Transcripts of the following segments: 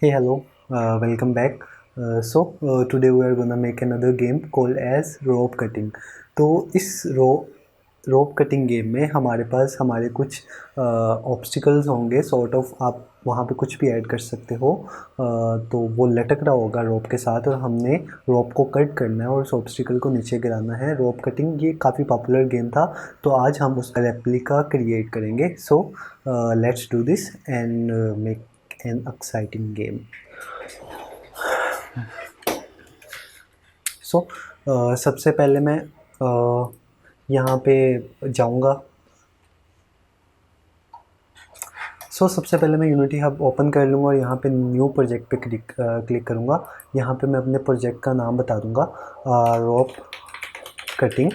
Hey, hello, welcome back. Today we are gonna make another game called as rope cutting. तो इस रोप cutting game में हमारे पास हमारे कुछ ऑब्स्टिकल्स होंगे, सॉर्ट ऑफ आप वहाँ पे कुछ भी ऐड कर सकते हो। तो वो लटक रहा होगा रोप के साथ और हमने रोप को कट करना है और उस ऑब्स्टिकल को नीचे गिराना है। रोप कटिंग ये काफ़ी पॉपुलर गेम था, तो आज हम उसका रेप्लिका क्रिएट करेंगे। So let's do this and make an exciting game. सबसे पहले मैं यहाँ पे जाऊँगा। सबसे पहले मैं यूनिटी हब ओपन कर लूँगा और यहाँ पे न्यू प्रोजेक्ट पे क्लिक करूँगा। यहाँ पे मैं अपने प्रोजेक्ट का नाम बता दूँगा, रोप कटिंग,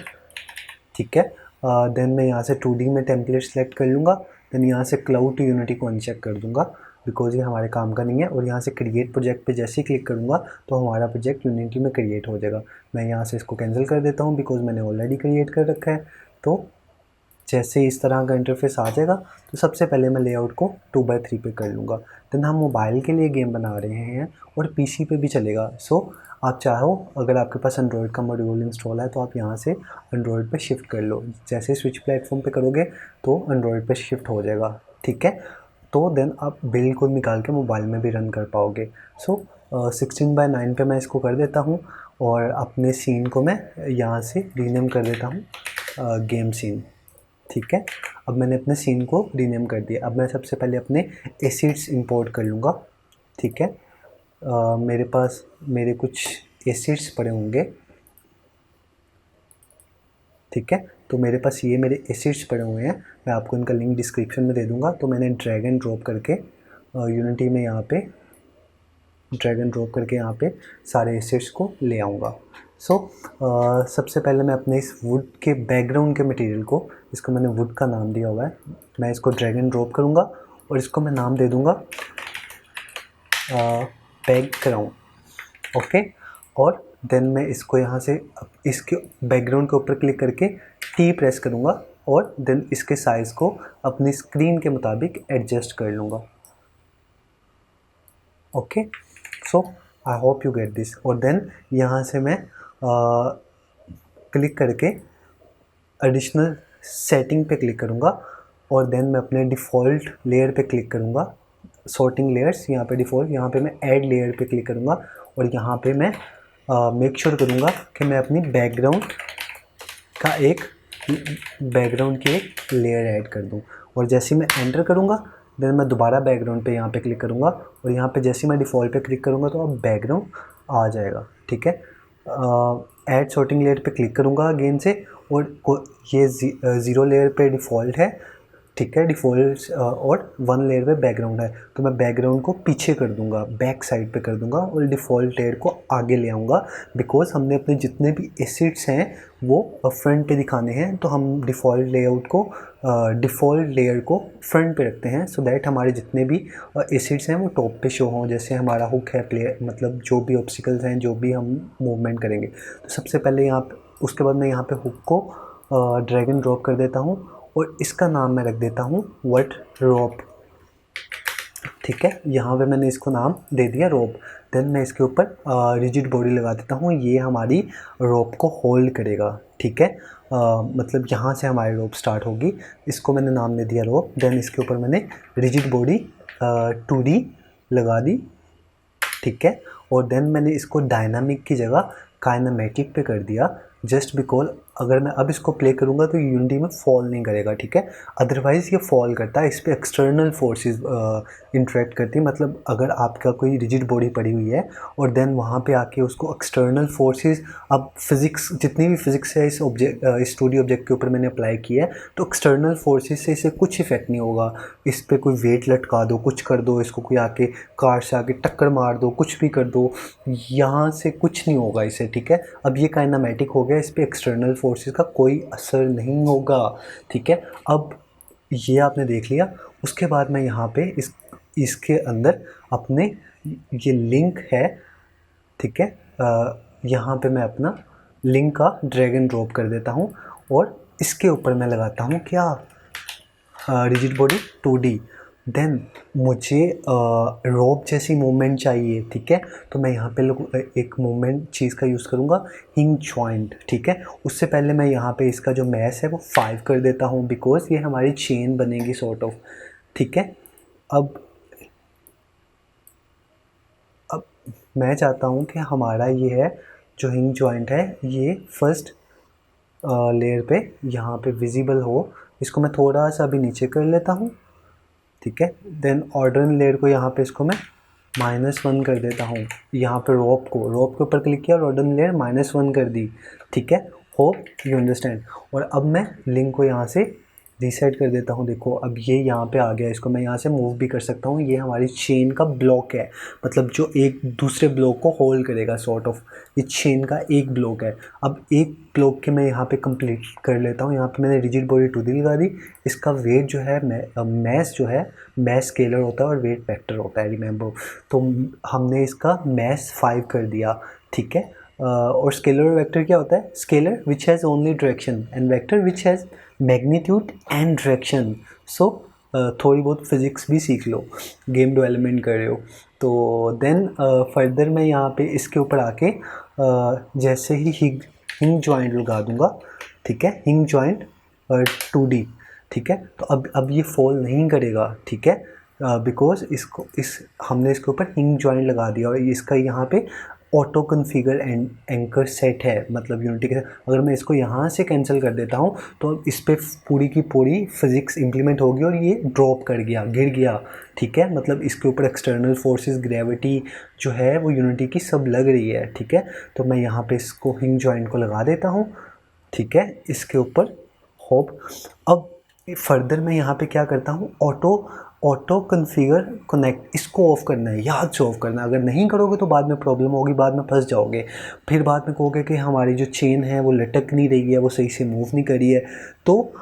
ठीक है। देन मैं यहाँ से 2D में टेम्पलेट सेलेक्ट कर लूँगा। देन यहाँ से क्लाउड टू यूनिटी को अनचेक कर दूँगा बिकॉज ये हमारे काम का नहीं है। और यहाँ से क्रिएट प्रोजेक्ट पे जैसे ही क्लिक करूँगा तो हमारा प्रोजेक्ट यूनिटी में क्रिएट हो जाएगा। मैं यहाँ से इसको कैंसिल कर देता हूँ बिकॉज मैंने ऑलरेडी क्रिएट कर रखा है। तो जैसे इस तरह का इंटरफेस आ जाएगा तो सबसे पहले मैं लेआउट को 2x3 पे कर लूँगा। देन हम मोबाइल के लिए गेम बना रहे हैं और पीसी पे भी चलेगा। आप चाहो, अगर आपके पास एंड्रॉयड का मॉड्यूल इंस्टॉल है तो आप यहाँ से एंड्रॉयड पे शिफ्ट कर लो। जैसे स्विच प्लेटफॉर्म पे करोगे तो एंड्रॉयड पे शिफ्ट हो जाएगा, ठीक है। तो देन आप बिल को निकाल के मोबाइल में भी रन कर पाओगे। 16:9 पे मैं इसको कर देता हूँ और अपने सीन को मैं यहाँ से रीनेम कर देता हूँ गेम सीन, ठीक है। अब मैंने अपने सीन को रीनेम कर दिया। अब मैं सबसे पहले अपने एसिड्स इंपोर्ट कर लूँगा, ठीक है। मेरे पास मेरे कुछ एसिड्स पड़े होंगे, ठीक है। तो मेरे पास ये मेरे एसिड्स पड़े हुए हैं, मैं आपको इनका लिंक डिस्क्रिप्शन में दे दूँगा। तो मैंने ड्रैग एंड ड्रॉप करके यूनिटी में यहाँ पे ड्रैग एंड ड्रॉप करके यहाँ पे सारे एसिड्स को ले आऊँगा। सबसे पहले मैं अपने इस वुड के बैकग्राउंड के मटेरियल को, इसको मैंने वुड का नाम दिया हुआ है, मैं इसको ड्रैग एंड ड्रॉप करूँगा और इसको मैं नाम दे दूँगा बैकग्राउंड, ओके। और देन मैं इसको यहाँ से इसके बैकग्राउंड के ऊपर क्लिक करके टी प्रेस करूँगा और देन इसके साइज़ को अपनी स्क्रीन के मुताबिक एडजस्ट कर लूँगा, okay. I hope you get this. और देन यहाँ से मैं क्लिक करके एडिशनल सेटिंग पे क्लिक करूँगा और देन मैं अपने डिफ़ॉल्ट लेयर पे क्लिक करूँगा, सॉर्टिंग लेयर्स, यहाँ पे डिफ़ॉल्ट, यहाँ पे मैं ऐड लेयर पे क्लिक करूँगा और यहाँ पे मैं मेक श्योर करूँगा कि मैं अपनी बैकग्राउंड की एक लेयर ऐड कर दूँ। और जैसे ही मैं एंटर करूँगा देन मैं दोबारा बैकग्राउंड पे यहाँ पे क्लिक करूँगा और यहाँ पे जैसे मैं डिफ़ॉल्ट पे क्लिक करूँगा तो अब बैकग्राउंड आ जाएगा, ठीक है। ऐड सॉर्टिंग लेयर पे क्लिक करूँगा अगेन से और ये ज़ीरो लेयर पे डिफ़ॉल्ट है, ठीक है, डिफ़ॉल्ट, और 1 लेयर पे बैकग्राउंड है। तो मैं बैकग्राउंड को पीछे कर दूँगा, बैक साइड पे कर दूँगा और डिफ़ॉल्ट लेयर को आगे ले आऊँगा बिकॉज़ हमने अपने जितने भी एसिड्स हैं वो फ्रंट पे दिखाने हैं। तो हम डिफ़ॉल्ट लेयर को फ्रंट पे रखते हैं सो दैट हमारे जितने भी एसिड्स हैं वो टॉप पे शो हों। जैसे हमारा हुक है, प्लेयर मतलब जो भी ऑब्स्टिकल्स हैं, जो भी हम मूवमेंट करेंगे। तो सबसे पहले यहाँ पे, उसके बाद मैं यहाँ पे हुक को ड्रैग एंड ड्रॉप कर देता हूँ और इसका नाम मैं रख देता हूँ वट रोप, ठीक है। यहाँ पे मैंने इसको नाम दे दिया रोप। देन मैं इसके ऊपर रिजिड बॉडी लगा देता हूँ, ये हमारी रोप को होल्ड करेगा, ठीक है। मतलब यहाँ से हमारी रोप स्टार्ट होगी, इसको मैंने नाम दे दिया रोप। देन इसके ऊपर मैंने रिजिड बॉडी 2D लगा दी, ठीक है। और देन मैंने इसको डायनामिक की जगह काइनेमेटिक पे कर दिया जस्ट बिकॉज अगर मैं अब इसको प्ले करूँगा तो यूनिटी में फॉल नहीं करेगा, ठीक है। अदरवाइज़ ये फॉल करता है, इस पर एक्सटर्नल फोर्सेस इंटरेक्ट करती है। मतलब अगर आपका कोई रिजिड बॉडी पड़ी हुई है और देन वहाँ पे आके उसको एक्सटर्नल फोर्सेस, अब फिज़िक्स, जितनी भी फिज़िक्स है इस 2D ऑब्जेक्ट के ऊपर मैंने अप्लाई किया है, तो एक्सटर्नल फोर्सेस से इसे कुछ इफेक्ट नहीं होगा। इस पर कोई वेट लटका दो, कुछ कर दो, इसको कोई आके कार से आके टक्कर मार दो, कुछ भी कर दो, यहाँ से कुछ नहीं होगा इसे, ठीक है। अब ये काइनेमेटिक हो गया, इस पर एक्सटर्नल फोर्सेस का कोई असर नहीं होगा, ठीक है। अब ये आपने देख लिया। उसके बाद मैं यहाँ पे इसके अंदर अपने ये लिंक है, ठीक है, यहाँ पे मैं अपना लिंक का ड्रैग एंड ड्रॉप कर देता हूँ और इसके ऊपर मैं लगाता हूँ क्या, रिजिड बॉडी 2D। देन मुझे रोप जैसी मूवमेंट चाहिए, ठीक है। तो मैं यहाँ पे एक मूवमेंट चीज़ का यूज़ करूँगा, हिंज जॉइंट, ठीक है। उससे पहले मैं यहाँ पे इसका जो मैस है वो 5 कर देता हूँ, बिकॉज ये हमारी चेन बनेगी सॉर्ट ऑफ, ठीक है। अब मैं चाहता हूँ कि हमारा ये है जो हिंज जॉइंट है ये फर्स्ट लेयर पे यहाँ पे विजिबल हो। इसको मैं थोड़ा सा अभी नीचे कर लेता हूँ, ठीक है। देन ऑर्डरन लेयर को यहाँ पे इसको मैं -1 कर देता हूँ। यहाँ पे रोप के ऊपर क्लिक किया और ऑर्डरन लेयर -1 कर दी, ठीक है। Hope you understand. और अब मैं लिंक को यहाँ से रीसेट कर देता हूँ। देखो अब ये यहाँ पे आ गया, इसको मैं यहाँ से मूव भी कर सकता हूँ। ये हमारी चेन का ब्लॉक है, मतलब जो एक दूसरे ब्लॉक को होल्ड करेगा सॉर्ट ऑफ, ये चेन का एक ब्लॉक है। अब एक ब्लॉक के मैं यहाँ पे कंप्लीट कर लेता हूँ। यहाँ पे मैंने रिजिड बॉडी 2D लगा दी। इसका वेट जो है मैस जो है, मैस स्केलर होता है और वेट वेक्टर होता है, रिमेंबर। तो हमने इसका मैस 5 कर दिया, ठीक है। और स्केलर और वेक्टर क्या होता है? Scalar which has only direction and vector which has magnitude and direction. So थोड़ी बहुत फिज़िक्स भी सीख लो, गेम डेवलपमेंट कर रहे हो तो। देन फर्दर मैं यहाँ पे इसके ऊपर आके जैसे ही हिंज जॉइंट लगा दूँगा, ठीक है। हिंज जॉइंट 2D, ठीक है। तो अब ये फॉल नहीं करेगा, ठीक है, बिकॉज हमने इसके ऊपर हिंज जॉइंट लगा दिया और इसका यहाँ पे ऑटो कन्फिगर एंकर सेट है, मतलब यूनिटी के साथ। अगर मैं इसको यहाँ से कैंसिल कर देता हूँ तो इस पर पूरी की पूरी फिज़िक्स इम्प्लीमेंट होगी और ये ड्रॉप कर गया, गिर गया, ठीक है। मतलब इसके ऊपर एक्सटर्नल फोर्सेस, ग्रेविटी जो है वो यूनिटी की सब लग रही है, ठीक है। तो मैं यहाँ पे इसको हिंज जॉइंट को लगा देता हूँ, ठीक है, इसके ऊपर होप। अब फर्दर मैं यहाँ पे क्या करता हूँ, ऑटो कन्फिगर कनेक्ट, इसको ऑफ़ करना है, याद से ऑफ़ करना है। अगर नहीं करोगे तो बाद में प्रॉब्लम होगी, बाद में फंस जाओगे। फिर बाद में कहोगे कि हमारी जो चेन है वो लटक नहीं रही है, वो सही से मूव नहीं कर रही है। तो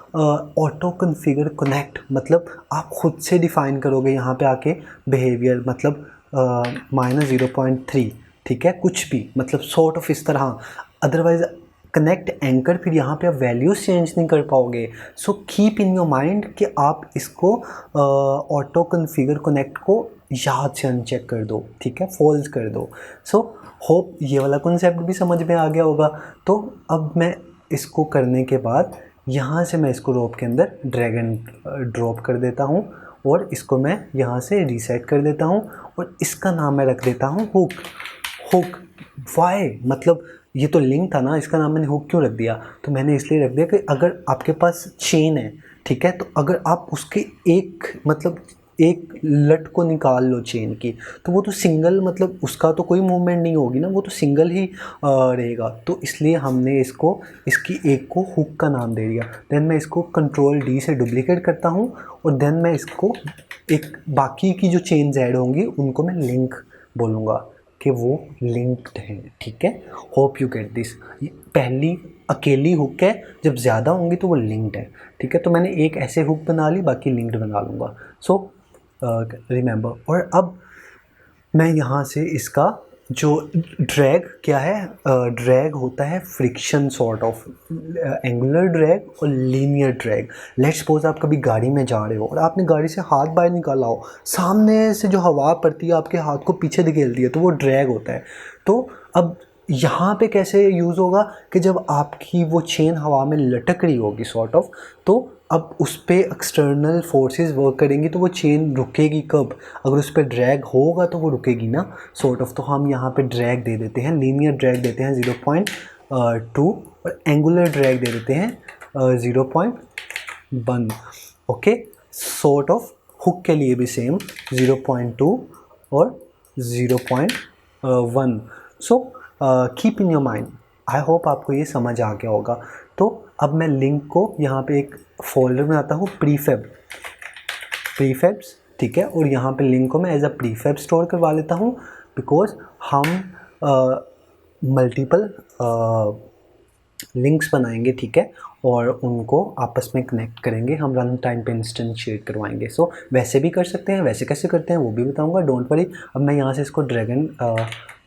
ऑटो कन्फिगर कनेक्ट मतलब आप खुद से डिफ़ाइन करोगे यहाँ पे आके बिहेवियर, मतलब -0.3, ठीक है, कुछ भी, मतलब सॉर्ट ऑफ इस तरह। अदरवाइज़ कनेक्ट एंकर, फिर यहाँ पे आप वैल्यूज चेंज नहीं कर पाओगे। So keep in your mind कि आप इसको ऑटो कन्फिगर कनेक्ट को याद से अनचेक कर दो, ठीक है, फॉल्स कर दो। सो होप ये वाला कॉन्सेप्ट भी समझ में आ गया होगा। तो अब मैं इसको करने के बाद यहाँ से मैं इसको रोप के अंदर ड्रैग एंड ड्रॉप कर देता हूँ और इसको मैं यहाँ से रीसेट कर देता हूँ और इसका नाम मैं रख देता हूँ हुक। वाई, मतलब ये तो लिंक था ना, इसका नाम मैंने हुक क्यों रख दिया? तो मैंने इसलिए रख दिया कि अगर आपके पास चेन है, ठीक है, तो अगर आप उसके एक लट को निकाल लो चेन की, तो वो तो सिंगल, मतलब उसका तो कोई मूवमेंट नहीं होगी ना, वो तो सिंगल ही रहेगा। तो इसलिए हमने इसकी एक को हुक का नाम दे दिया। देन मैं इसको Ctrl+D से डुप्लीकेट करता हूँ और देन मैं इसको एक बाकी की जो चेन्स ऐड होंगी उनको मैं लिंक बोलूँगा कि वो लिंक्ड हैं, ठीक है। Hope you get this. पहली अकेली हुक है, जब ज़्यादा होंगी तो वो लिंक्ड है, ठीक है। तो मैंने एक ऐसे हुक बना ली, बाकी लिंक्ड बना लूँगा। So remember. और अब मैं यहाँ से इसका जो ड्रैग क्या है, ड्रैग होता है friction sort of, angular drag और लीनियर ड्रैग। लेट्स सपोज आप कभी गाड़ी में जा रहे हो और आपने गाड़ी से हाथ बाहर निकाला हो, सामने से जो हवा पड़ती है आपके हाथ को पीछे धकेलती है, तो वो ड्रैग होता है। तो अब यहाँ पे कैसे यूज़ होगा कि जब आपकी वो चेन हवा में लटक रही होगी सॉर्ट ऑफ, तो अब उस पर एक्सटर्नल फोर्सेस वर्क करेंगी तो वो चेन रुकेगी कब? अगर उस पर ड्रैग होगा तो वो रुकेगी ना सॉर्ट ऑफ। तो हम यहाँ पे ड्रैग दे देते हैं, लीनियर ड्रैग देते हैं 0.2 और एंगुलर ड्रैग दे देते हैं 0.1। ओके, सॉर्ट ऑफ हुक के लिए भी सेम 0.2 और 0.1। So keep in your mind. I hope आपको ये समझ आ गया होगा। तो अब मैं लिंक को यहाँ पे एक फोल्डर बनाता हूँ, प्रीफेब्स, ठीक है, और यहाँ पे लिंक को मैं एज अ प्रीफेब स्टोर करवा लेता हूँ, बिकॉज हम मल्टीपल लिंक्स बनाएंगे, ठीक है, और उनको आपस में कनेक्ट करेंगे, हम रन टाइम पे इंस्टेंशिएट करवाएंगे। सो वैसे भी कर सकते हैं, वैसे कैसे करते हैं वो भी बताऊंगा, डोंट वरी। अब मैं यहाँ से इसको ड्रैग एंड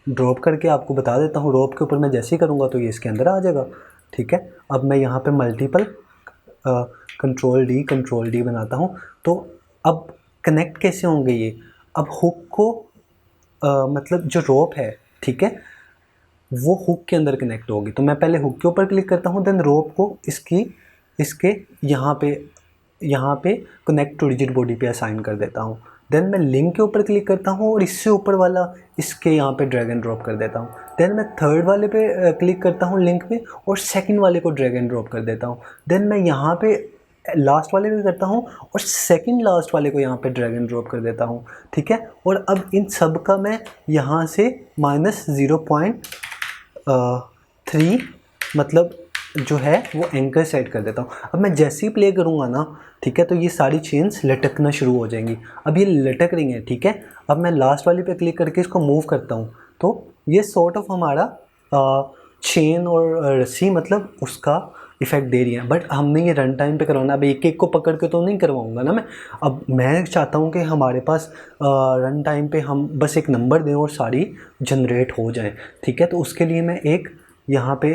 ड्रॉप करके आपको बता देता हूँ। रोप के ऊपर मैं जैसे ही करूँगा तो ये इसके अंदर आ जाएगा, ठीक है। अब मैं यहाँ पे मल्टीपल Ctrl+D बनाता हूँ। तो अब कनेक्ट कैसे होंगे ये? अब हुक को मतलब जो रोप है, ठीक है, वो हुक के अंदर कनेक्ट होगी। तो मैं पहले हुक के ऊपर क्लिक करता हूँ, देन रोप को इसके यहाँ पे कनेक्ट टू रिजिड बॉडी पे असाइन कर देता हूँ। देन मैं लिंक के ऊपर क्लिक करता हूँ और इससे ऊपर वाला इसके यहाँ पे ड्रैग एंड ड्रॉप कर देता हूँ। देन मैं थर्ड वाले पे क्लिक करता हूँ लिंक पे और सेकंड वाले को ड्रैग एंड ड्रॉप कर देता हूँ। देन मैं यहाँ पे लास्ट वाले पे करता हूँ और सेकंड लास्ट वाले को यहाँ पे ड्रैग एंड ड्रॉप कर देता हूँ, ठीक है। और अब इन सब का मैं यहाँ से -0.3 मतलब जो है वो एंकर सेट कर देता हूँ। अब मैं जैसे ही प्ले करूँगा ना, ठीक है, तो ये सारी चेन्स लटकना शुरू हो जाएंगी। अब ये लटक रही हैं, ठीक है। अब मैं लास्ट वाली पे क्लिक करके इसको मूव करता हूँ, तो ये सॉर्ट ऑफ हमारा चेन और रस्सी मतलब उसका इफेक्ट दे रही है। बट हमने ये रन टाइम पे करवाना, अब एक एक को पकड़ के तो नहीं करवाऊंगा ना मैं। अब मैं चाहता हूँ कि हमारे पास रन टाइम पे हम बस एक नंबर दें और सारी जनरेट हो जाए, ठीक है। तो उसके लिए मैं एक यहाँ पे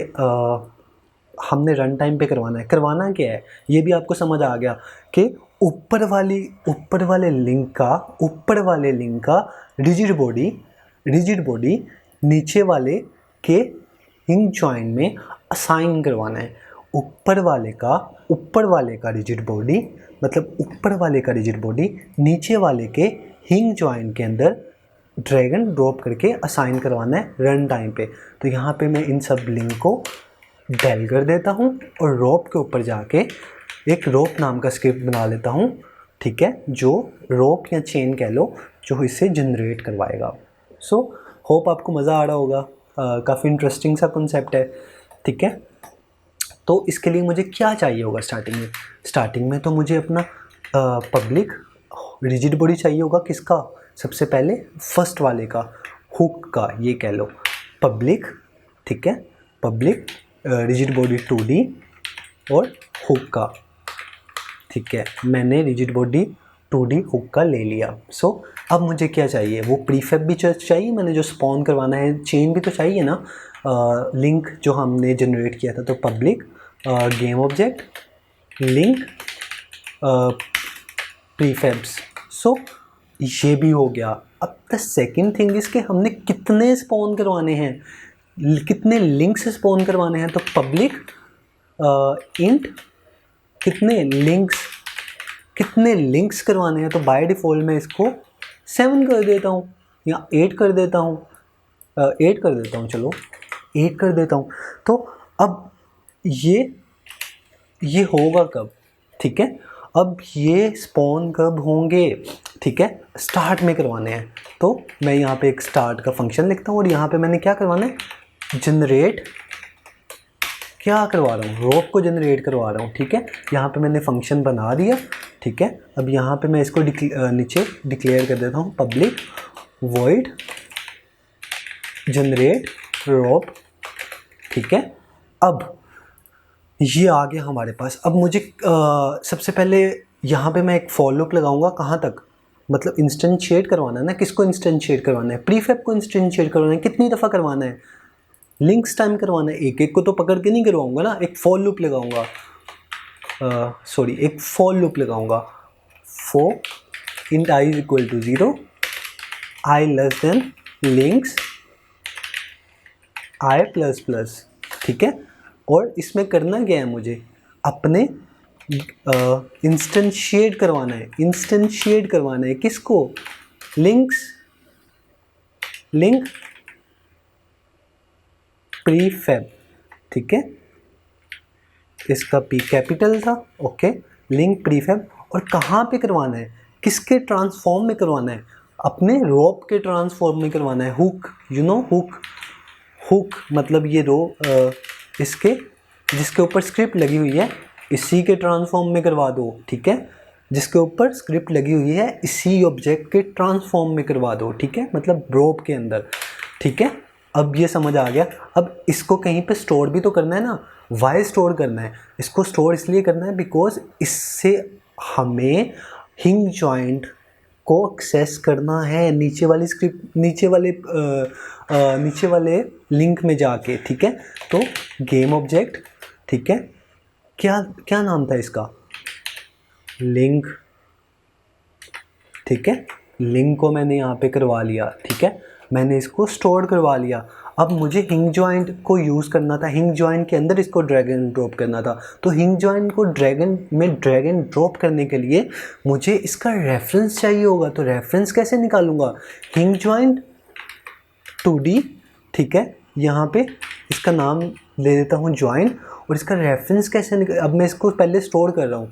हमने रन टाइम पे करवाना है। करवाना क्या है ये भी आपको समझ आ गया कि ऊपर वाले लिंक का रिजिड बॉडी नीचे वाले के हिंज जॉइंट में असाइन करवाना है। ऊपर वाले का रिजिड बॉडी मतलब ऊपर वाले का रिजिड बॉडी नीचे वाले के हिंज जॉइंट के अंदर ड्रैग एंड ड्रॉप करके असाइन करवाना है रन टाइम पे। तो यहाँ पे मैं इन सब लिंक को डेल कर देता हूँ और रोप के ऊपर जाके एक रोप नाम का स्क्रिप्ट बना लेता हूँ, ठीक है, जो रोप या चेन कह लो जो इसे जनरेट करवाएगा। सो होप आपको मज़ा आ रहा होगा। काफ़ी इंटरेस्टिंग सा कॉन्सेप्ट है, ठीक है। तो इसके लिए मुझे क्या चाहिए होगा स्टार्टिंग में तो मुझे अपना पब्लिक रिजिड बॉडी चाहिए होगा। किसका? सबसे पहले फर्स्ट वाले का, हुक का, ये कह लो पब्लिक, ठीक है, पब्लिक रिजिड बॉडी 2D और हुक का, ठीक है। मैंने रिजिड बॉडी 2D हुक का ले लिया। सो अब मुझे क्या चाहिए? वो प्रीफैब भी चाहिए, मैंने जो स्पॉन करवाना है, चेन भी तो चाहिए ना, लिंक जो हमने जनरेट किया था। तो पब्लिक गेम ऑब्जेक्ट लिंक प्रीफैब्स। सो ये भी हो गया। अब द सेकेंड थिंग इज कि हमने कितने स्पॉन करवाने हैं, कितने लिंक्स स्पॉन करवाने हैं। तो पब्लिक इंट कितने लिंक्स करवाने हैं। तो बाय डिफ़ॉल्ट मैं इसको 7 कर देता हूँ या 8 कर देता हूँ, 8 कर देता हूँ, चलो 8 कर देता हूँ। तो अब ये होगा कब? ठीक है, अब ये स्पॉन कब होंगे? ठीक है, स्टार्ट में करवाने हैं। तो मैं यहाँ पे एक स्टार्ट का फंक्शन लिखता हूँ और यहाँ पे मैंने क्या करवाना है? जनरेट क्या करवा रहा हूँ? रोप को जनरेट करवा रहा हूँ। ठीक है, यहाँ पे मैंने फंक्शन बना दिया। ठीक है, अब यहाँ पे मैं इसको नीचे डिक्लेयर कर देता हूँ, पब्लिक वॉइड जनरेट रोप। ठीक है, अब ये आ गया हमारे पास। अब मुझे सबसे पहले यहाँ पे मैं एक फॉर लूप लगाऊंगा। कहाँ तक? मतलब इंस्टेंशिएट करवाना है ना। किसको इंस्टेंशिएट करवाना है? प्रीफैब को इंस्टेंशिएट करवाना है। कितनी दफ़ा करवाना है? लिंक्स टाइम करवाना है। एक एक को तो पकड़ के नहीं करवाऊंगा ना। एक फॉर लूप लगाऊंगा, एक फॉर लूप लगाऊंगा। For int i is equal to 0, i less than links i plus plus. ठीक है, और इसमें करना क्या है? मुझे अपने इंस्टेंशिएट करवाना है। इंस्टेंशिएट करवाना है किसको? Link prefab. ठीक है, इसका P कैपिटल था। Okay, link prefab. और कहाँ पे करवाना है? किसके ट्रांसफॉर्म में करवाना है? अपने रोप के ट्रांसफॉर्म में करवाना है। हुक, यू नो हुक मतलब ये रो इसके जिसके ऊपर स्क्रिप्ट लगी हुई है, इसी के ट्रांसफॉर्म में करवा दो। ठीक है, जिसके ऊपर स्क्रिप्ट लगी हुई है इसी ऑब्जेक्ट के ट्रांसफॉर्म में करवा दो। ठीक है, मतलब रोप के अंदर। ठीक है, अब ये समझ आ गया। अब इसको कहीं पे स्टोर भी तो करना है ना। वाई स्टोर करना है? इसको स्टोर इसलिए करना है बिकॉज इससे हमें हिंज जॉइंट को एक्सेस करना है नीचे वाली स्क्रिप्ट, नीचे वाले लिंक में जाके। ठीक है, तो गेम ऑब्जेक्ट, ठीक है, क्या नाम था इसका? लिंक ठीक है, लिंक को मैंने यहाँ पे करवा लिया, ठीक है, मैंने इसको स्टोर करवा लिया। अब मुझे हिंज जॉइंट को यूज़ करना था, हिंज जॉइंट के अंदर इसको ड्रैग एंड ड्रॉप करना था। तो हिंज जॉइंट को ड्रैग एंड ड्रॉप करने के लिए मुझे इसका रेफरेंस चाहिए होगा। तो रेफरेंस कैसे निकालूंगा? हिंज जॉइंट 2D, ठीक है, यहाँ पे इसका नाम ले देता हूँ जॉइंट, और इसका रेफरेंस कैसे अब मैं इसको पहले स्टोर कर रहा हूँ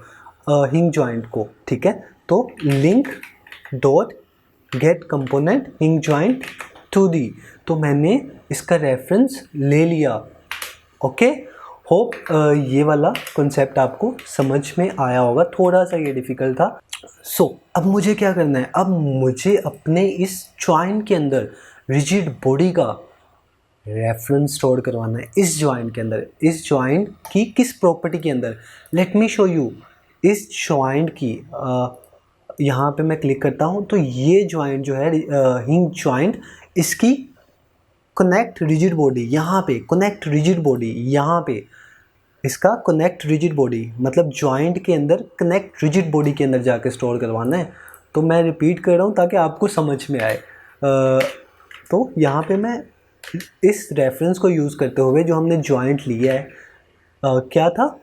हिंज जॉइंट को, ठीक है। तो link dot get component hinge joint 2D, तो मैंने इसका रेफरेंस ले लिया। ओके, होप ये वाला कॉन्सेप्ट आपको समझ में आया होगा, थोड़ा सा ये डिफ़िकल्ट था। अब मुझे क्या करना है? अब मुझे अपने इस जॉइंट के अंदर रिजिड बॉडी का रेफरेंस स्टोर करवाना है इस जॉइंट के अंदर। इस जॉइंट की किस प्रॉपर्टी के अंदर? Let me show you. इस जॉइंट की यहाँ पे मैं क्लिक करता हूँ तो ये जॉइंट जो है हिंज जॉइंट, इसकी कनेक्ट रिजिड बॉडी यहाँ पे, कनेक्ट रिजिड बॉडी यहाँ पे, इसका कनेक्ट रिजिड बॉडी मतलब जॉइंट के अंदर कनेक्ट रिजिड बॉडी के अंदर जाके स्टोर करवाना है। तो मैं रिपीट कर रहा हूँ ताकि आपको समझ में आए। तो यहाँ पे मैं इस रेफरेंस को यूज़ करते हुए जो हमने जॉइंट लिया है, क्या था?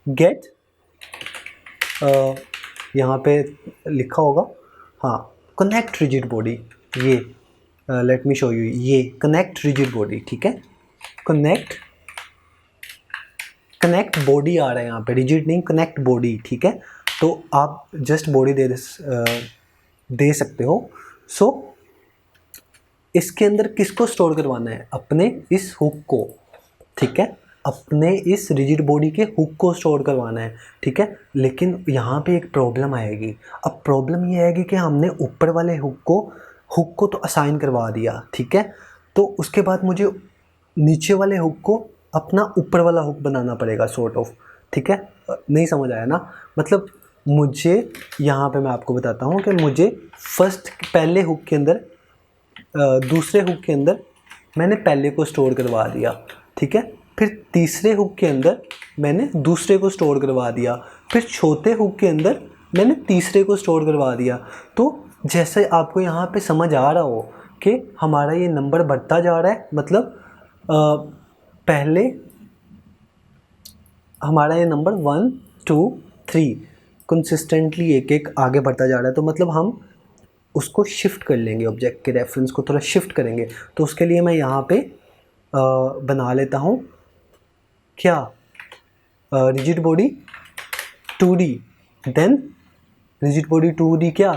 गेट, यहाँ पे लिखा होगा, हाँ, कनेक्ट रिजिड बॉडी, ये लेट मी शो यू, ये कनेक्ट रिजिड बॉडी, ठीक है, कनेक्ट बॉडी आ रहा है यहाँ पे, रिजिड नहीं, कनेक्ट बॉडी, ठीक है। तो आप जस्ट बॉडी दे सकते हो। इसके अंदर किसको स्टोर करवाना है? अपने इस हुक को, ठीक है, अपने इस रिजिड बॉडी के हुक को स्टोर करवाना है, ठीक है। लेकिन यहाँ पे एक प्रॉब्लम आएगी। अब प्रॉब्लम ये आएगी कि हमने ऊपर वाले हुक को तो असाइन करवा दिया, ठीक है। तो उसके बाद मुझे नीचे वाले हुक को अपना ऊपर वाला हुक बनाना पड़ेगा, सॉर्ट ऑफ, ठीक है। नहीं समझ आया ना? मतलब मुझे यहाँ पे मैं आपको बताता हूँ कि मुझे पहले हुक के अंदर, दूसरे हुक के अंदर मैंने पहले को स्टोर करवा दिया, ठीक है। फिर तीसरे हुक के अंदर मैंने दूसरे को स्टोर करवा दिया, फिर चौथे हुक के अंदर मैंने तीसरे को स्टोर करवा दिया। तो जैसे आपको यहाँ पे समझ आ रहा हो कि हमारा ये नंबर बढ़ता जा रहा है, मतलब पहले हमारा ये नंबर 1 2 3 कंसिस्टेंटली एक एक आगे बढ़ता जा रहा है। तो मतलब हम उसको शिफ्ट कर लेंगे, ऑब्जेक्ट के रेफरेंस को थोड़ा शिफ्ट करेंगे। तो उसके लिए मैं यहाँ पे बना लेता हूँ क्या, rigid body 2D, then rigid body 2D क्या,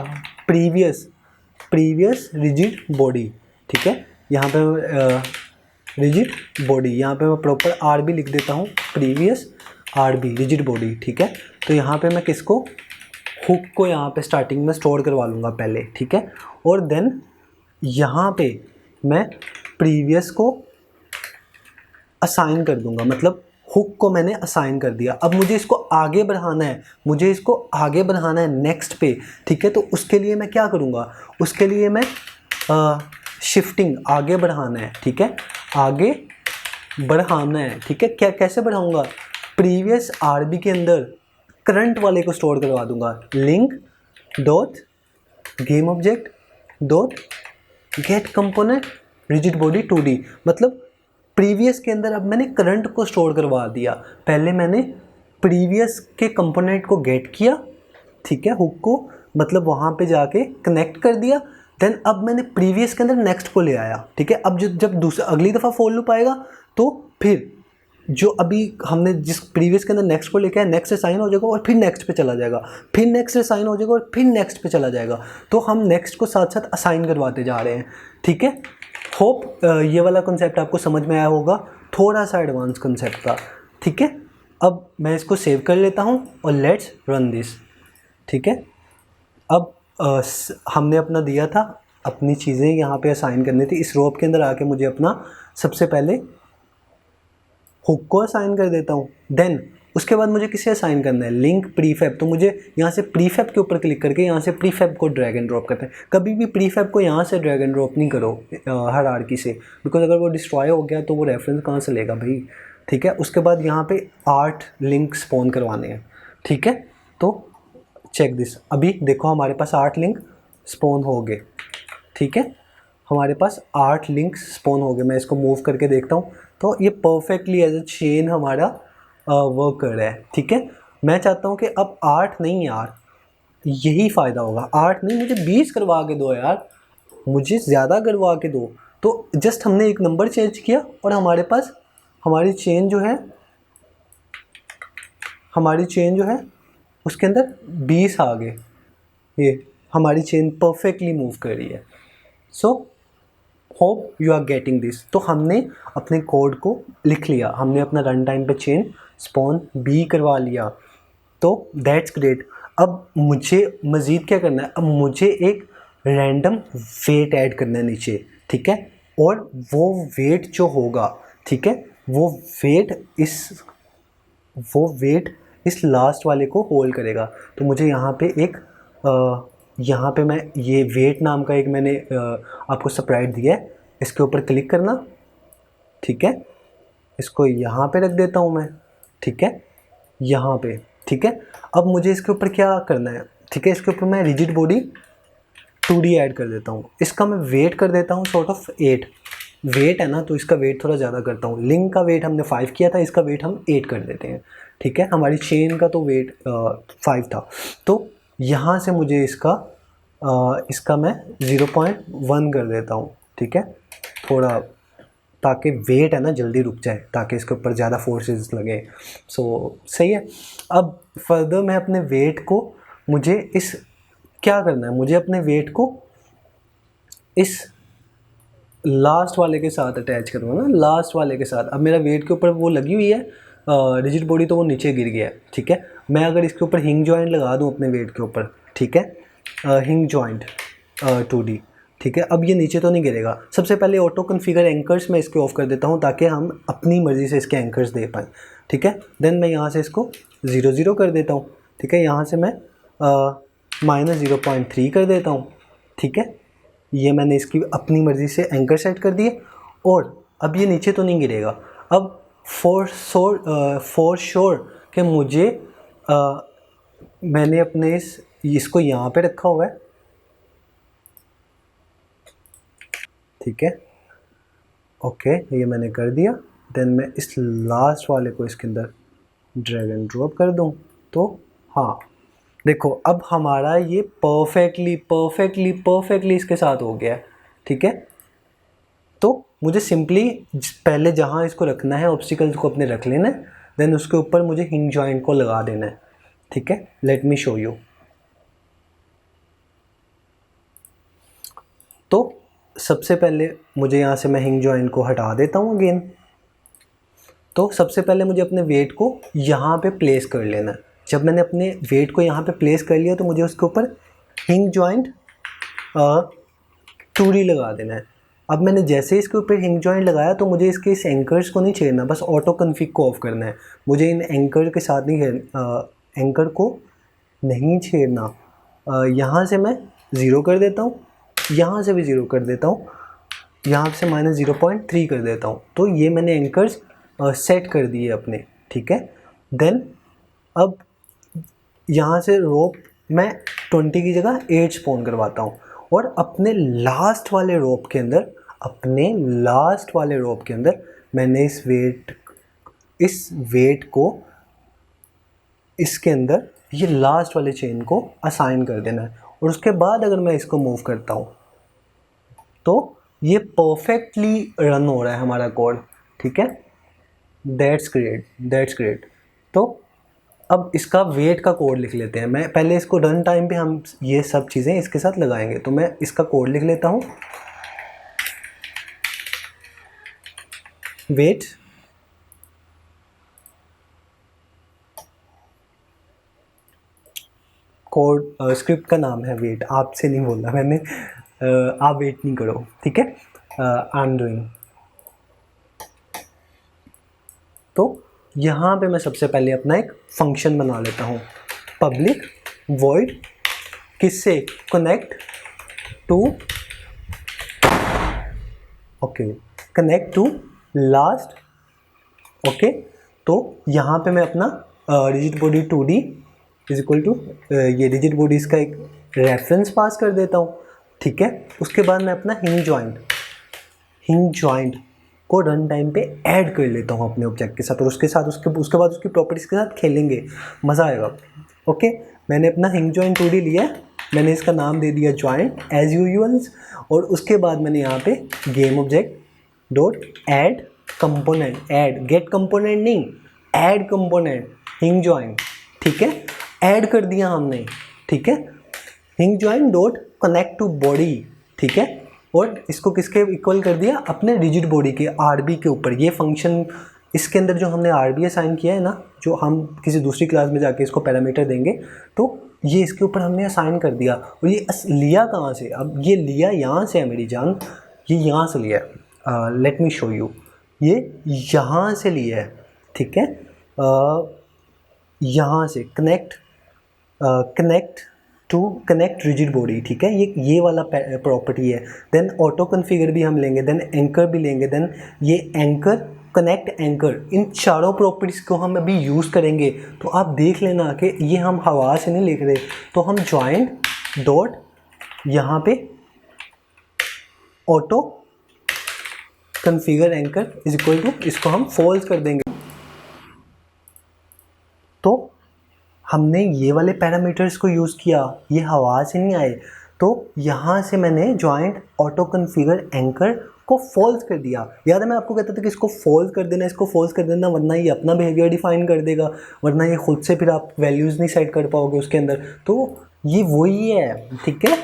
प्रीवियस रिजिड बॉडी, ठीक है। यहाँ पे रिजिड बॉडी, यहाँ पे मैं प्रॉपर RB लिख देता हूँ, प्रीवियस RB रिजिड बॉडी, ठीक है। तो यहाँ पे मैं किसको, हुक को यहाँ पे स्टार्टिंग में स्टोर करवा लूँगा पहले, ठीक है। और देन यहाँ पे मैं प्रीवियस को असाइन कर दूँगा, मतलब हुक को मैंने असाइन कर दिया। अब मुझे इसको आगे बढ़ाना है, नेक्स्ट पे, ठीक है। तो उसके लिए मैं क्या करूँगा? उसके लिए मैं शिफ्टिंग, आगे बढ़ाना है, ठीक है, आगे बढ़ाना है, ठीक है। कैसे बढ़ाऊँगा? प्रीवियस RB के अंदर करंट वाले को स्टोर करवा दूंगा, link dot game object dot get component rigid body 2D, मतलब प्रीवियस के अंदर अब मैंने करंट को स्टोर करवा दिया। पहले मैंने प्रीवियस के कंपोनेंट को गेट किया, ठीक है, हुक को, मतलब वहाँ पे जाके कनेक्ट कर दिया। देन अब मैंने प्रीवियस के अंदर नेक्स्ट को ले आया, ठीक है। अब जब अगली दफ़ा फॉर लूप आएगा तो फिर जो अभी हमने जिस प्रीवियस के अंदर नेक्स्ट को लेके आया, नेक्स्ट असाइन हो जाएगा और फिर नेक्स्ट पे चला जाएगा, फिर नेक्स्ट असाइन हो जाएगा और फिर नेक्स्ट पे चला जाएगा। तो हम नेक्स्ट को साथ साथ असाइन करवाते जा रहे हैं, ठीक है। होप ये वाला कॉन्सेप्ट आपको समझ में आया होगा, थोड़ा सा एडवांस कॉन्सेप्ट था, ठीक है। अब मैं इसको सेव कर लेता हूँ और लेट्स रन दिस, ठीक है। अब हमने अपना दिया था, अपनी चीज़ें यहाँ पे असाइन करनी थी। इस रोप के अंदर आके मुझे अपना सबसे पहले हुक को असाइन कर देता हूँ। देन उसके बाद मुझे किसे असाइन करना है? Link prefab. तो मुझे यहाँ से प्रीफैब के ऊपर क्लिक करके यहाँ से प्रीफैब को ड्रैग एंड ड्रॉप करते हैं। कभी भी प्रीफैब को यहाँ से ड्रैग एंड ड्रॉप नहीं करो हायरार्की से, बिकॉज अगर वो डिस्ट्रॉय हो गया तो वो रेफरेंस कहाँ से लेगा भाई, ठीक है। उसके बाद यहाँ पे 8 लिंक स्पॉन करवाने हैं, ठीक है। तो चेक दिस, अभी देखो हमारे पास 8 लिंक स्पॉन हो गए, ठीक है। हमारे पास 8 लिंक्स स्पॉन हो गए। मैं इसको मूव करके देखता हूँ तो ये परफेक्टली एज अ चेन हमारा वर्क कर रहा है, ठीक है। मैं चाहता हूँ कि अब 8 नहीं यार, यही फ़ायदा होगा, 8 नहीं मुझे 20 करवा के दो यार, मुझे ज़्यादा करवा के दो। तो जस्ट हमने एक नंबर चेंज किया और हमारे पास हमारी चेन जो है उसके अंदर 20 आ गए। ये हमारी चेन परफेक्टली मूव कर रही है। So hope you are getting this. तो हमने अपने कोड को लिख लिया, हमने अपना रन टाइम पे चेन स्पॉन बी करवा लिया, तो दैट्स ग्रेट। अब मुझे मज़ीद क्या करना है, अब मुझे एक रैंडम वेट ऐड करना है नीचे, ठीक है। और वो वेट जो होगा, ठीक है, वो वेट इस लास्ट वाले को होल्ड करेगा। तो मुझे यहाँ पे यहाँ पे मैं ये वेट नाम का एक मैंने आपको स्प्राइट दिया है, इसके ऊपर क्लिक करना, ठीक है। इसको यहाँ पे रख देता हूँ मैं, ठीक है, यहाँ पे, ठीक है। अब मुझे इसके ऊपर क्या करना है, ठीक है, इसके ऊपर मैं रिजिड बॉडी 2D ऐड कर देता हूँ। इसका मैं वेट कर देता हूँ सॉर्ट ऑफ 8 वेट है ना, तो इसका वेट थोड़ा ज़्यादा करता हूँ। लिंक का वेट हमने 5 किया था, इसका वेट हम 8 कर देते हैं, ठीक है। हमारी चेन का तो वेट 5 था, तो यहाँ से मुझे इसका मैं 0.1 कर देता हूँ, ठीक है, थोड़ा, ताकि वेट है ना जल्दी रुक जाए, ताकि इसके ऊपर ज़्यादा फोर्सेस लगे। सो सही है। अब फर्दर मैं अपने वेट को, मुझे क्या करना है, मुझे अपने वेट को इस लास्ट वाले के साथ अटैच करूँगा ना, लास्ट वाले के साथ। अब मेरा वेट के ऊपर वो लगी हुई है रिजिड बॉडी, तो वो नीचे गिर गया है, ठीक है। मैं अगर इसके ऊपर हिंग जॉइंट लगा दूँ अपने वेट के ऊपर, ठीक है, हिंग जॉइंट 2D, ठीक है, अब ये नीचे तो नहीं गिरेगा। सबसे पहले ऑटो कॉन्फ़िगर एंकर्स मैं इसके ऑफ कर देता हूँ, ताकि हम अपनी मर्ज़ी से इसके एंकर्स दे पाएँ, ठीक है। देन मैं यहाँ से इसको 0 कर देता हूँ, ठीक है। यहाँ से मैं -0.3 कर देता हूँ, ठीक है। ये मैंने इसकी अपनी मर्ज़ी से एंकर सेट कर दिए, और अब ये नीचे तो नहीं गिरेगा। अब फॉर श्योर कि मुझे मैंने अपने इसको यहाँ पे रखा हुआ है, ठीक है, ओके, ये मैंने कर दिया। देन मैं इस लास्ट वाले को इसके अंदर ड्रैग एंड ड्रॉप कर दूँ, तो हाँ देखो अब हमारा ये परफेक्टली इसके साथ हो गया है, ठीक है। तो मुझे सिंपली पहले जहाँ इसको रखना है, ऑब्स्टिकल्स को अपने रख लेना है, देन उसके ऊपर मुझे हिंग जॉइंट को लगा देना है, ठीक है। Let me show you. तो सबसे पहले मुझे यहाँ से मैं हिंग जॉइंट को हटा देता हूँ अगेन। तो सबसे पहले मुझे अपने वेट को यहाँ पे प्लेस कर लेना है। जब मैंने अपने वेट को यहाँ पे प्लेस कर लिया, तो मुझे उसके ऊपर हिंग जॉइंट 2D लगा देना है। अब मैंने जैसे इसके ऊपर हिंग जॉइंट लगाया, तो मुझे इसके इस एंकर्स को नहीं छेड़ना, बस ऑटो कन्फिग को ऑफ करना है। मुझे इन एंकर के साथ नहीं एंकर को नहीं छेड़ना। यहाँ से मैं 0 कर देता हूँ, यहाँ से भी 0 कर देता हूँ, यहाँ से -0.3 कर देता हूँ। तो ये मैंने एंकर्स सेट कर दिए अपने, ठीक है। देन अब यहाँ से रोप मैं 20 की जगह 8 स्पॉन करवाता हूँ, और अपने लास्ट वाले रोप के अंदर मैंने इस वेट को इसके अंदर ये लास्ट वाले चेन को असाइन कर देना है। और उसके बाद अगर मैं इसको मूव करता हूँ, तो ये परफेक्टली रन हो रहा है हमारा कोड, ठीक है। That's great. तो अब इसका वेट का कोड लिख लेते हैं। मैं पहले इसको रन टाइम पे हम ये सब चीज़ें इसके साथ लगाएंगे, तो मैं इसका कोड लिख लेता हूँ। वेट कोड स्क्रिप्ट का नाम है वेट, आपसे नहीं बोला मैंने, आप वेट नहीं करो, ठीक है। I am doing. तो यहाँ पे मैं सबसे पहले अपना एक फंक्शन बना लेता हूँ, पब्लिक वॉइड किससे connect to, okay, connect to last, okay. तो यहाँ पे मैं अपना rigid body 2D is equal to ये रिजिड बॉडीज़ का एक रेफरेंस पास कर देता हूँ, ठीक है। उसके बाद मैं अपना हिंज जॉइंट को रन टाइम पे ऐड कर लेता हूँ अपने ऑब्जेक्ट के साथ, और उसके बाद उसकी प्रॉपर्टीज़ के साथ खेलेंगे, मज़ा आएगा। ओके, मैंने अपना हिंज जॉइंट 2D लिया, मैंने इसका नाम दे दिया जॉइंट एज यूजुअल्स, और उसके बाद मैंने यहाँ पे game object dot add component, add get component नहीं, ऐड कंपोनेंट हिंज जॉइंट, ठीक है, ऐड कर दिया हमने, ठीक है। Hinge joint dot connect to body, ठीक है, और इसको किसके इक्वल कर दिया, अपने रिजिड बॉडी के आरबी के ऊपर। ये फंक्शन इसके अंदर जो हमने आरबी असाइन किया है ना, जो हम किसी दूसरी क्लास में जाके इसको पैरामीटर देंगे, तो ये इसके ऊपर हमने असाइन कर दिया। और ये लिया कहाँ से, अब ये लिया यहाँ से है मेरी जान, ये यहाँ से लिया है, लेट मी शो यू, ये यहाँ से लिया है, ठीक है, यहाँ से कनेक्ट रिजिड बॉडी, ठीक है, ये वाला प्रॉपर्टी है। देन ऑटो कन्फिगर भी हम लेंगे, देन एंकर भी लेंगे, देन ये एंकर कनेक्ट एंकर, इन चारों प्रॉपर्टीज़ को हम अभी यूज़ करेंगे। तो आप देख लेना कि ये हम हवा से नहीं लिख रहे, तो हम जॉइंट डॉट यहाँ पे auto configure anchor is equal to, इसको हम फॉल्स कर देंगे। तो हमने ये वाले पैरामीटर्स को यूज़ किया, ये हवा से नहीं आए, तो यहाँ से मैंने जॉइंट ऑटो कन्फिगर एंकर को फॉल्स कर दिया। याद है मैं आपको कहता था कि इसको फॉल्स कर देना, वरना ये अपना बिहेवियर डिफाइन कर देगा, वरना ये खुद से फिर आप वैल्यूज़ नहीं सेट कर पाओगे उसके अंदर। तो ये वही है, ठीक है।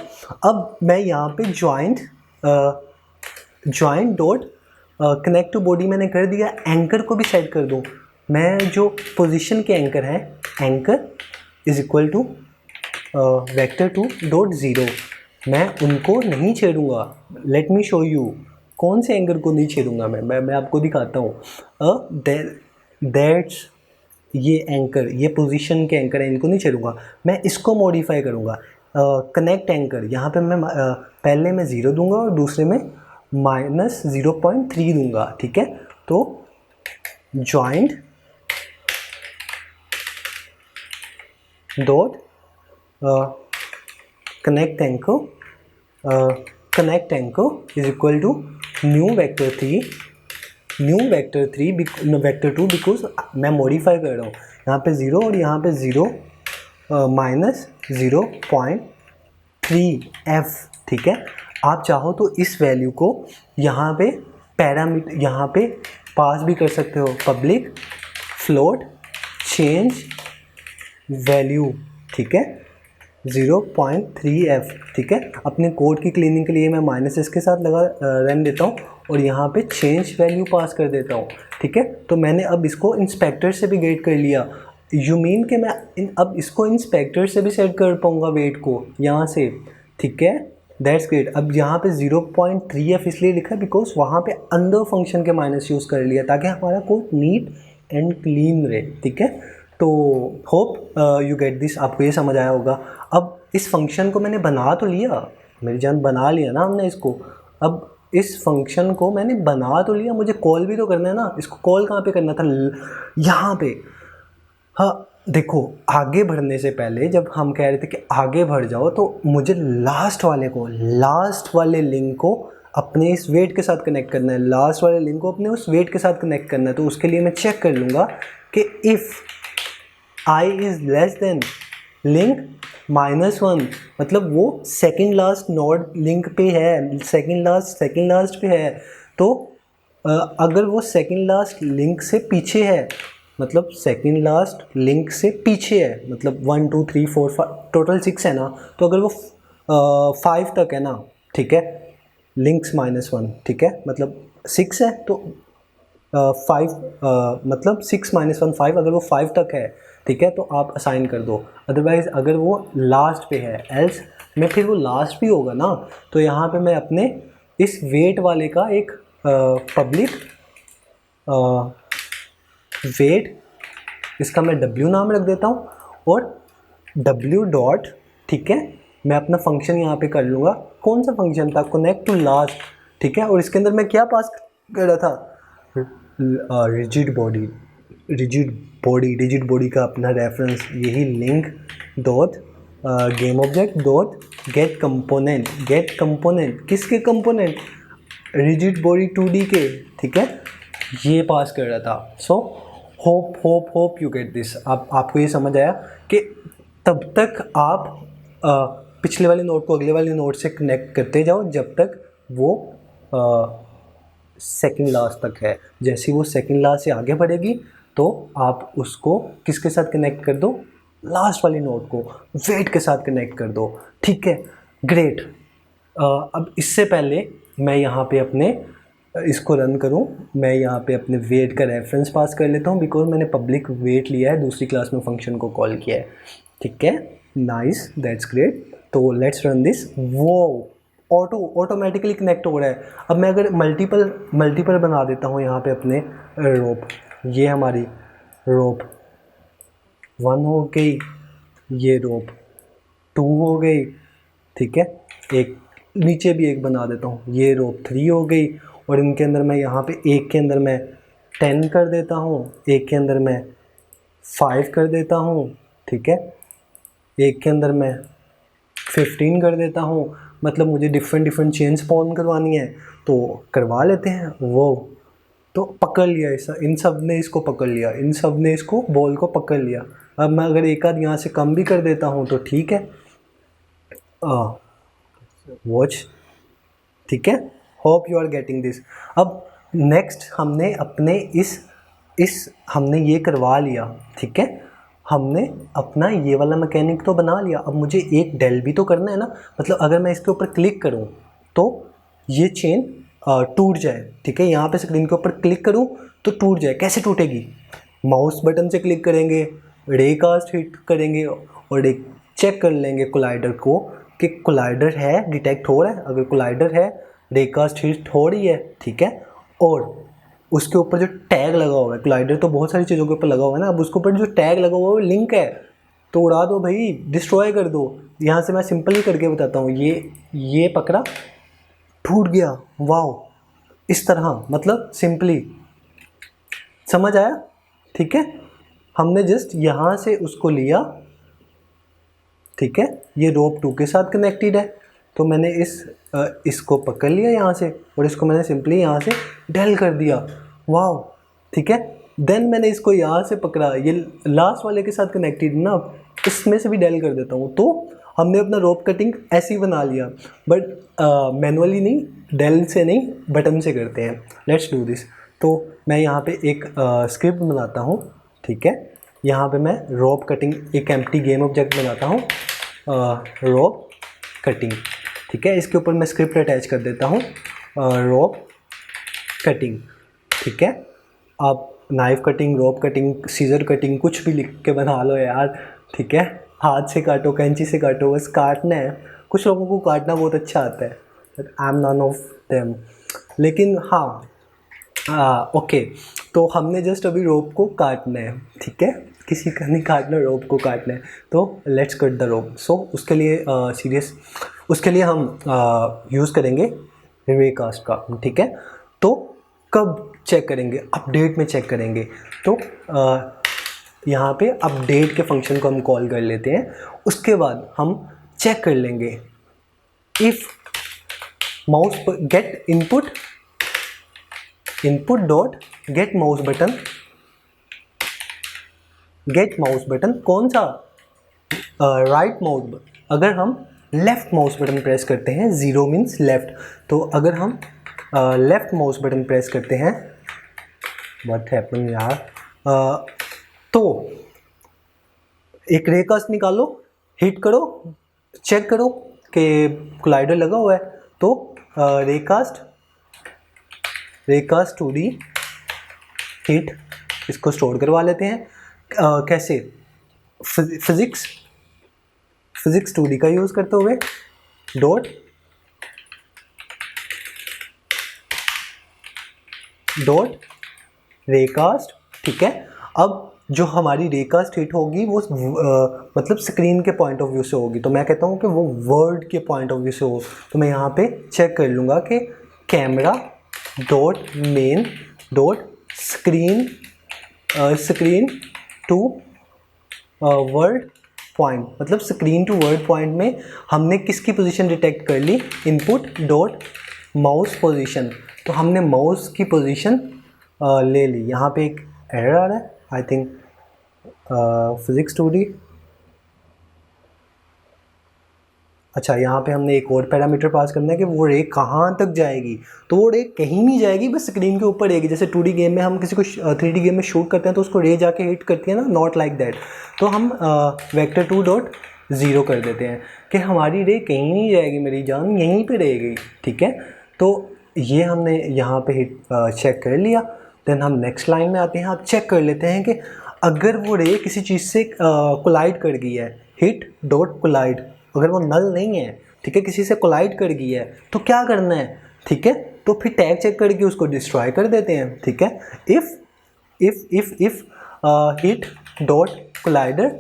अब मैं यहाँ पे joint dot connect to body मैंने कर दिया, एंकर को भी सेट कर दूँ। मैं जो पोजीशन के एंकर हैं, anchor is equal to vector2.0, मैं उनको नहीं छेड़ूंगा। लेट मी शो यू, कौन से एंकर को नहीं छेड़ूंगा मैं आपको दिखाता हूँ। दैट्स ये एंकर, ये पोजीशन के एंकर है, इनको नहीं छेड़ूंगा, मैं इसको मॉडिफाई करूँगा। कनेक्ट एंकर, यहाँ पे मैं पहले में 0 दूंगा और दूसरे में -0.3 दूंगा, ठीक है। तो joint dot connect anchor is equal to new vector 2, because मैं मॉडिफाई कर रहा हूँ, यहाँ पे 0 और यहाँ पे 0 -0.3f, ठीक है। आप चाहो तो इस वैल्यू को यहाँ पे पैरामीटर यहाँ पे पास भी कर सकते हो, पब्लिक फ्लोट चेंज वैल्यू, ठीक है, 0.3f, ठीक है। अपने कोड की क्लीनिंग के लिए मैं -s के साथ रन देता हूँ और यहाँ पे चेंज वैल्यू पास कर देता हूँ, ठीक है। तो मैंने अब इसको इंस्पेक्टर से भी गेट कर लिया। यू मीन कि मैं अब इसको इंस्पेक्टर से भी सेट कर पाऊँगा वेट को यहाँ से, ठीक है। That's great. अब यहाँ पे 0.3f इसलिए लिखा है बिकॉज वहाँ पे अंदर फंक्शन के माइनस यूज़ कर लिया ताकि हमारा कोड नीट एंड क्लीन रहे, ठीक है। तो होप यू गेट दिस, आपको ये समझ आया होगा। अब इस फंक्शन को मैंने बना तो लिया, मेरी जान बना लिया ना हमने इसको। अब इस फंक्शन को मैंने बना तो लिया, मुझे कॉल भी तो करना है ना। इसको कॉल कहाँ पे करना था, यहाँ पे। हाँ देखो, आगे बढ़ने से पहले जब हम कह रहे थे कि आगे बढ़ जाओ, तो मुझे लास्ट वाले लिंक को अपने इस वेट के साथ कनेक्ट करना है, लास्ट वाले लिंक को अपने उस वेट के साथ कनेक्ट करना है। तो उसके लिए मैं चेक कर लूँगा कि if i is less than link -1, मतलब वो सेकंड लास्ट नोड लिंक पे है, सेकंड लास्ट पे है। तो अगर वो सेकंड लास्ट लिंक से पीछे है, मतलब सेकंड लास्ट लिंक से पीछे है, मतलब 1 2 3 4 5 टोटल 6 है ना, तो अगर वो 5 तक है ना, ठीक है, लिंक्स -1, ठीक है, मतलब 6 है तो 5 मतलब 6 -1 5, अगर वो 5 तक है, ठीक है, तो आप असाइन कर दो। अदरवाइज़ अगर वो लास्ट पे है, एल्स में फिर वो लास्ट भी होगा ना, तो यहाँ पे मैं अपने इस वेट वाले का एक पब्लिक वेट, इसका मैं w नाम रख देता हूँ, और w डॉट, ठीक है, मैं अपना फंक्शन यहाँ पे कर लूँगा। कौन सा फंक्शन था, कनेक्ट टू लास्ट, ठीक है। और इसके अंदर मैं क्या पास कर रहा था, रिजिड बॉडी का अपना रेफरेंस, यही link dot game object dot get component. Get component किसके कंपोनेंट? रिजिड बॉडी 2D के, ठीक है, ये पास कर रहा था। So hope you get this. आपको ये समझ आया कि तब तक आप पिछले वाले नोड को अगले वाले नोड से कनेक्ट करते जाओ जब तक वो सेकंड लास्ट तक है। जैसे ही वो सेकंड लास्ट से आगे बढ़ेगी तो आप उसको किसके साथ कनेक्ट कर दो? लास्ट वाली नोड को वेट के साथ कनेक्ट कर दो, ठीक है, ग्रेट। अब इससे पहले मैं यहाँ पे अपने इसको रन करूँ, मैं यहाँ पे अपने वेट का रेफरेंस पास कर लेता हूँ बिकॉज मैंने पब्लिक वेट लिया है, दूसरी क्लास में फंक्शन को कॉल किया है, ठीक है, नाइस, दैट्स ग्रेट। तो लेट्स रन दिस। वो ऑटोमेटिकली कनेक्ट हो रहा है। अब मैं अगर मल्टीपल बना देता हूँ यहाँ पे अपने रोप, ये हमारी रोप 1 हो गई, ये रोप 2 हो गई, ठीक है, एक नीचे भी एक बना देता हूँ, ये रोप 3 हो गई, और इनके अंदर मैं यहाँ पे एक के अंदर मैं 10 कर देता हूँ, एक के अंदर मैं 5 कर देता हूँ, ठीक है, एक के अंदर मैं 15 कर देता हूँ। मतलब मुझे डिफरेंट चेन स्पॉन करवानी है तो करवा लेते हैं। वो तो पकड़ लिया, इन सब ने इसको पकड़ लिया, इन सब ने इसको बॉल को पकड़ लिया। अब मैं अगर एक आध यहाँ से कम भी कर देता हूँ तो ठीक है, वॉच, ठीक है, hope you are getting this. अब नेक्स्ट हमने अपने इस हमने ये करवा लिया, ठीक है, हमने अपना ये वाला मैकेनिक तो बना लिया। अब मुझे एक डेल भी तो करना है ना, मतलब अगर मैं इसके ऊपर क्लिक करूँ तो ये चेन टूट जाए, ठीक है, यहाँ पे स्क्रीन के ऊपर क्लिक करूँ तो टूट जाए। कैसे टूटेगी? माउस बटन से क्लिक करेंगे, रे कास्ट हिट करेंगे और एक चेक कर लेंगे कोलाइडर को कि कोलाइडर है, डिटेक्ट हो रहा है। अगर कोलाइडर है, रे कास्ट हिट हो रही है, ठीक है, और उसके ऊपर जो टैग लगा हुआ है, कोलाइडर तो बहुत सारी चीज़ों के ऊपर लगा हुआ है ना, अब उसके ऊपर जो टैग लगा हुआ है वो लिंक है तो उड़ा दो भाई, डिस्ट्रॉय कर दो। यहाँ से मैं सिंपल ही करके बताता हूँ, ये पकड़ा, टूट गया, वाओ, इस तरह, मतलब सिंपली, समझ आया, ठीक है। हमने जस्ट यहाँ से उसको लिया, ठीक है, ये रोप 2 के साथ कनेक्टेड है तो मैंने इसको पकड़ लिया यहाँ से और इसको मैंने सिंपली यहाँ से डेल कर दिया, वाओ, ठीक है। देन मैंने इसको यहाँ से पकड़ा, ये लास्ट वाले के साथ कनेक्टेड ना, इसमें से भी डेल कर देता हूँ। तो हमने अपना रोप कटिंग ऐसे ही बना लिया, बट मैनुअली नहीं, डेल से नहीं, बटन से करते हैं। Let's do this. तो मैं यहाँ पे एक स्क्रिप्ट बनाता हूँ, ठीक है, यहाँ पे मैं रोप कटिंग, एक एम्प्टी गेम ऑब्जेक्ट बनाता हूँ, रोप कटिंग, ठीक है, इसके ऊपर मैं स्क्रिप्ट अटैच कर देता हूँ, रोप कटिंग, ठीक है। आप नाइफ कटिंग, रोप कटिंग, सीजर कटिंग कुछ भी लिख के बना लो यार, ठीक है, हाथ से काटो, कैंची से काटो, बस काटना है। कुछ लोगों को काटना बहुत अच्छा आता है, but I am none of them. लेकिन हाँ, ओके, तो हमने जस्ट अभी रोप को काटना है, ठीक है, किसी का नहीं काटना, रोप को काटना है, तो लेट्स कट द रोप। सो उसके लिए उसके लिए हम यूज़ करेंगे रे कास्ट का, ठीक है। तो कब चेक करेंगे? अपडेट में चेक करेंगे। तो यहाँ पे अपडेट के फंक्शन को हम कॉल कर लेते हैं, उसके बाद हम चेक कर लेंगे if mouse get input dot get mouse button कौन सा? Right mouse. अगर हम लेफ़्ट माउस बटन प्रेस करते हैं, 0 मीन्स लेफ़्ट, तो अगर हम लेफ़्ट माउस बटन प्रेस करते हैं, व्हाट हैपन यार, तो एक रे कास्ट निकालो, हिट करो, चेक करो कि कोलाइडर लगा हुआ है, तो रे कास्ट 2D हिट, इसको स्टोर करवा लेते हैं। कैसे? फिजिक्स 2D का यूज़ करते हुए डॉट रेकास्ट, ठीक है। अब जो हमारी रेकास्ट हिट होगी वो मतलब स्क्रीन के पॉइंट ऑफ व्यू से होगी, तो मैं कहता हूँ कि वो वर्ड के पॉइंट ऑफ व्यू से हो। तो मैं यहाँ पे चेक कर लूँगा कि camera dot main dot screen to world point, मतलब स्क्रीन टू वर्ड पॉइंट में हमने किसकी पोजीशन डिटेक्ट कर ली, इनपुट डॉट माउस पोजीशन। तो हमने माउस की पोजीशन ले ली। यहाँ पे एक एरर आ रहा है, आई थिंक फिजिक्स 2D। अच्छा, यहाँ पे हमने एक और पैरामीटर पास करना है कि वो रे कहाँ तक जाएगी। तो वो रे कहीं नहीं जाएगी, बस स्क्रीन के ऊपर रहेगी। जैसे 2D गेम में हम किसी को 3D गेम में शूट करते हैं तो उसको रे जाके हिट करती है ना, नॉट लाइक दैट। तो हम वेक्टर 2.0 कर देते हैं कि हमारी रे कहीं नहीं जाएगी, मेरी जान यहीं पे रहेगी, ठीक है। तो ये हमने यहाँ पे हिट चेक कर लिया। देन हम नेक्स्ट लाइन में आते हैं। आप चेक कर लेते हैं कि अगर वो रे किसी चीज़ से कोलाइड कर गई है, हिट डॉट कोलाइड, अगर वो नल नहीं है, ठीक है, किसी से कोलाइड कर गई है, तो क्या करना है, ठीक है। तो फिर टैग चेक करके उसको डिस्ट्रॉय कर देते हैं, ठीक है। If hit dot collider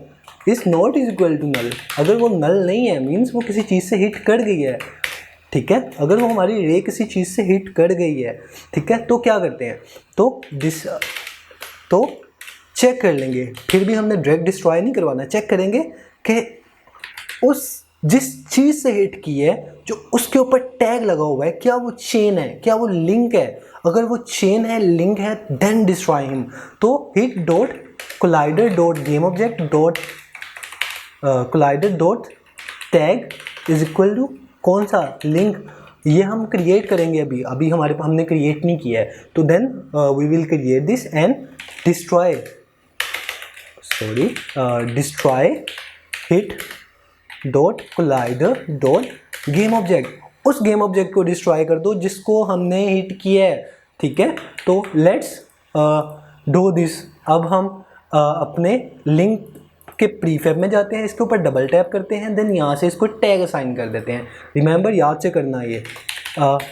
is not is equal to null, अगर वो नल नहीं है मीन्स वो किसी चीज़ से हिट कर गई है, ठीक है। अगर वो हमारी रे किसी चीज़ से हिट कर गई है, ठीक है, तो क्या करते हैं, तो चेक कर लेंगे। फिर भी हमने डायरेक्ट डिस्ट्रॉय नहीं करवाना, चेक करेंगे कि उस जिस चीज़ से हिट की है, जो उसके ऊपर टैग लगा हुआ है, क्या वो चेन है, क्या वो लिंक है। अगर वो चेन है, लिंक है, देन डिस्ट्रॉय हिम। तो hit dot collider dot game object dot collider dot tag is equal to कौन सा, लिंक। ये हम क्रिएट करेंगे, अभी हमने क्रिएट नहीं किया है। तो then we will create this and destroy hit dot collider dot game object. उस गेम ऑब्जेक्ट को डिस्ट्रॉय कर दो जिसको हमने हिट किया है, ठीक है। तो लेट्स डू दिस। अब हम अपने लिंक के प्रीफैब में जाते हैं, इसके ऊपर डबल टैप करते हैं, देन यहाँ से इसको टैग असाइन कर देते हैं। रिमेंबर, याद से करना ये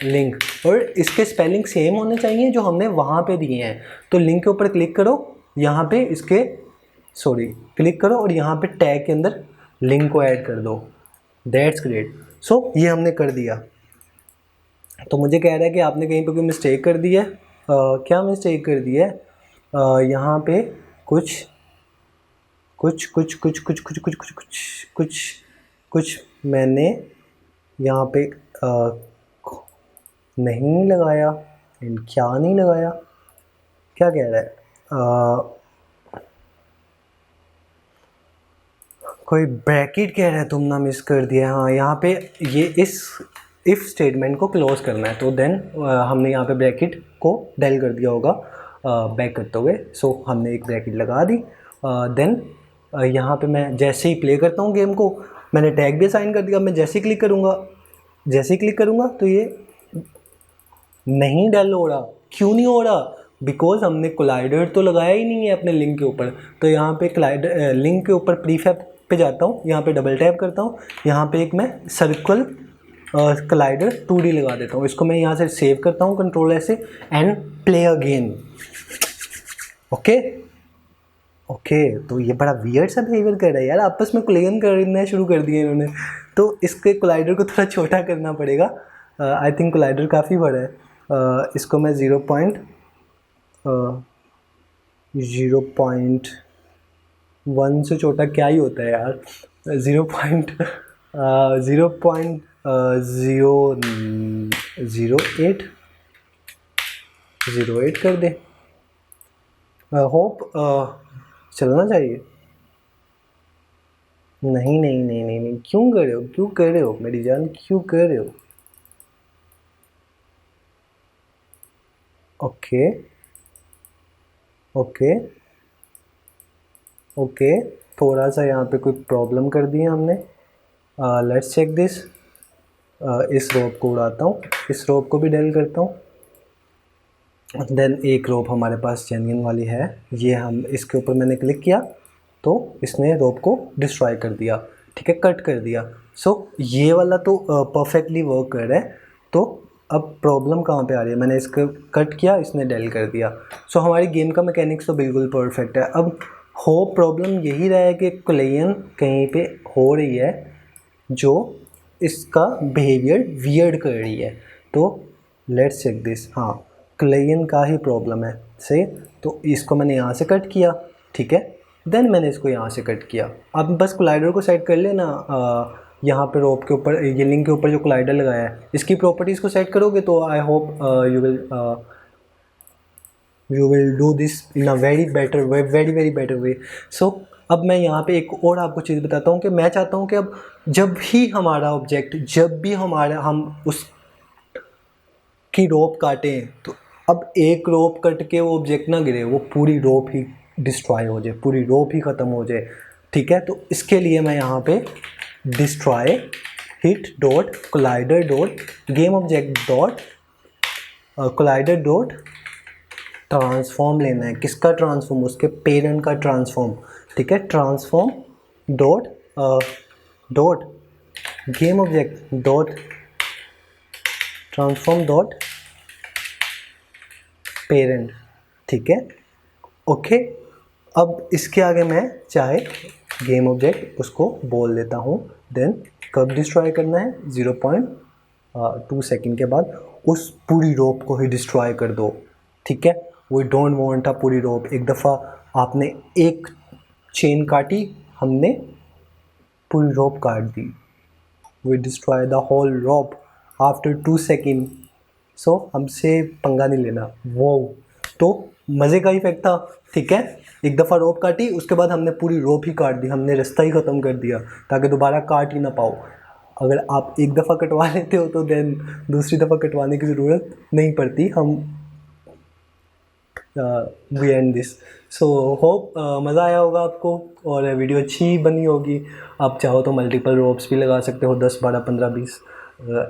लिंक, और इसके स्पेलिंग सेम होने चाहिए जो हमने वहाँ पे दिए हैं। तो लिंक के ऊपर क्लिक करो, यहाँ पे क्लिक करो और यहाँ पे टैग के अंदर लिंक को ऐड कर दो। That's great. सो ये हमने कर दिया। तो मुझे कह रहा है कि आपने कहीं पे कोई मिस्टेक कर दी है। क्या मिस्टेक कर दी है, यहाँ पे कुछ मैंने यहाँ पे नहीं लगाया। क्या नहीं लगाया, क्या कह रहा है, कोई ब्रैकेट कह रहा है, तुमने मिस कर दिया। हाँ, यहाँ पे ये इस इफ़ स्टेटमेंट को क्लोज करना है, तो देन हमने यहाँ पे ब्रैकेट को डेल कर दिया होगा बैक करते हुए। सो हमने एक ब्रैकेट लगा दी। देन यहाँ पे मैं जैसे ही प्ले करता हूँ गेम को, मैंने टैग भी असाइन कर दिया। मैं जैसे ही क्लिक करूँगा तो ये नहीं डेल हो रहा। क्यों नहीं हो रहा, बिकॉज हमने कोलाइडर तो लगाया ही नहीं है अपने लिंक के ऊपर। तो यहाँ पे कोलाइडर लिंक के ऊपर प्रीफैब पे जाता हूँ, यहाँ पे डबल टैप करता हूँ, यहाँ पे एक मैं सर्कल कोलाइडर 2D लगा देता हूँ। इसको मैं यहाँ से सेव करता हूँ कंट्रोल ऐसे एंड प्ले अगेन। ओके, तो ये बड़ा वियर्ड सा बिहेवियर कर रहा है यार, आपस में कोलिजन करना शुरू कर दिए इन्होंने। तो इसके कोलाइडर को थोड़ा छोटा करना पड़ेगा। आई थिंक कोलाइडर काफ़ी बड़ा है। इसको मैं 0.1 से छोटा क्या ही होता है यार, 0.008 कर दे। होप चलना चाहिए। नहीं, क्यों कर रहे हो मेरी जान, क्यों कर रहे हो। ओके, थोड़ा सा यहाँ पे कोई प्रॉब्लम कर दी है हमने। Let's check this. इस रोप को उड़ाता हूँ, इस रोप को भी डेल करता हूँ। देन एक रोप हमारे पास जेन्युइन वाली है, ये हम इसके ऊपर मैंने क्लिक किया तो इसने रोप को डिस्ट्रॉय कर दिया, ठीक है, कट कर दिया। सो ये वाला तो परफेक्टली वर्क कर रहा है। तो अब प्रॉब्लम कहाँ पे आ रही है, मैंने इसको कट किया, इसने डेल कर दिया। सो हमारी गेम का मैकेनिक्स तो बिल्कुल परफेक्ट है। अब प्रॉब्लम यही रहा है कि कोलिजन कहीं पे हो रही है जो इसका बिहेवियर वियर्ड कर रही है। तो लेट्स चेक दिस। हाँ, कोलिजन का ही प्रॉब्लम है, सही। तो इसको मैंने यहाँ से कट किया, ठीक है, देन मैंने इसको यहाँ से कट किया। अब बस कोलाइडर को सेट कर लेना, यहाँ पे रोप के ऊपर, ये लिंक के ऊपर जो कोलाइडर लगाया है इसकी प्रॉपर्टीज़ को सेट करोगे तो I hope you will do this in a very better way, very better way. So अब मैं यहाँ पे एक और आपको चीज़ बताता हूँ कि मैं चाहता हूँ कि अब जब भी हमारा ऑब्जेक्ट, जब भी हमारा हम उस की रोप काटें तो अब एक रोप कट के वो ऑब्जेक्ट ना गिरे, वो पूरी रोप ही डिस्ट्रॉय हो जाए, पूरी रोप ही ख़त्म हो जाए। ठीक है, तो इसके लिए मैं यहाँ पे destroy hit dot collider dot game object dot collider dot transform लेना है। किसका ट्रांसफॉर्म? उसके पेरेंट का ट्रांसफॉर्म। ठीक है, transform dot dot game object dot transform dot parent. ठीक है, ओके। अब इसके आगे मैं चाहे गेम ऑब्जेक्ट उसको बोल देता हूँ। देन कब डिस्ट्रॉय करना है? 0.2 सेकेंड के बाद उस पूरी रोप को ही डिस्ट्रॉय कर दो। ठीक है, वी डोंट वांट अ पूरी रोप। एक दफ़ा आपने एक चेन काटी, हमने पूरी रोप काट दी, we destroy the whole rope after 2 second. So हमसे पंगा नहीं लेना। वो तो मज़े का इफेक्ट था। ठीक है, एक दफ़ा रोप काटी, उसके बाद हमने पूरी रोप ही काट दी, हमने रास्ता ही ख़त्म कर दिया ताकि दोबारा काट ही ना पाओ। अगर आप एक दफ़ा कटवा लेते हो तो देन दूसरी दफ़ा कटवाने की ज़रूरत नहीं पड़ती। हम we end this. So hope मज़ा आया होगा आपको और वीडियो अच्छी बनी होगी। आप चाहो तो मल्टीपल रोप्स भी लगा सकते हो, 10 12 15 20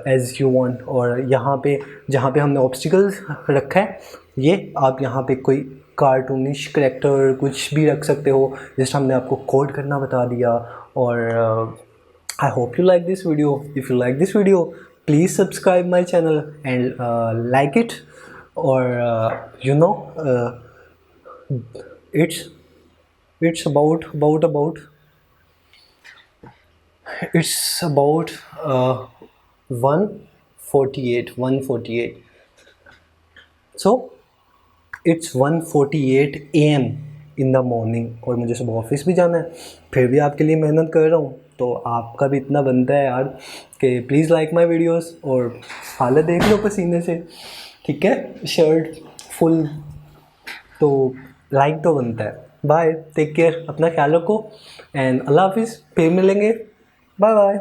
एज़ यू वांट। और यहाँ पे जहाँ पे हमने ऑब्स्टिकल्स रखा है, ये आप यहाँ पे कोई कार्टूनिश करेक्टर कुछ भी रख सकते हो। जस्ट हमने आपको कोड करना बता दिया। और I hope you like this video. If you like this video, please subscribe my channel and like it. Or you know, it's about 148. So it's 1:48 AM in the morning और मुझे सुबह office भी जाना है। फिर भी आपके लिए मेहनत कर रहा हूँ, तो आपका भी इतना बनता है यार कि प्लीज़ लाइक माय वीडियोस। और हालत देख लो पसीने से। ठीक है, शर्ट फुल, तो लाइक तो बनता है। बाय, टेक केयर, अपना ख्याल रखो एंड अल्लाह हाफिज़। फिर मिलेंगे, बाय बाय।